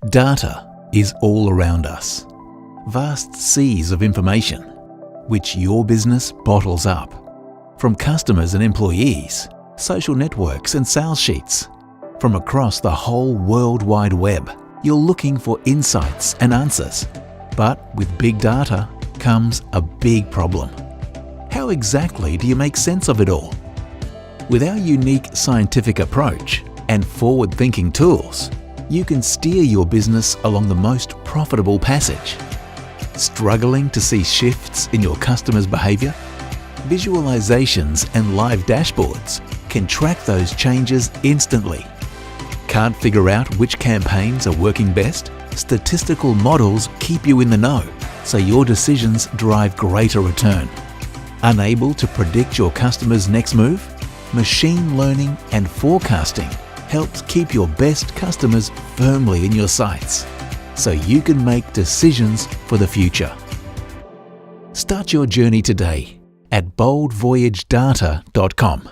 Data is all around us. Vast seas of information, which your business bottles up. From customers and employees, social networks and sales sheets. From across the whole World Wide Web, you're looking for insights and answers. But with big data comes a big problem. How exactly do you make sense of it all? With our unique scientific approach and forward-thinking tools, you can steer your business along the most profitable passage. Struggling to see shifts in your customers' behavior? Visualizations and live dashboards can track those changes instantly. Can't figure out which campaigns are working best? Statistical models keep you in the know, so your decisions drive greater return. Unable to predict your customers' next move? Machine learning and forecasting helps keep your best customers firmly in your sights, so you can make decisions for the future. Start your journey today at boldvoyagedata.com.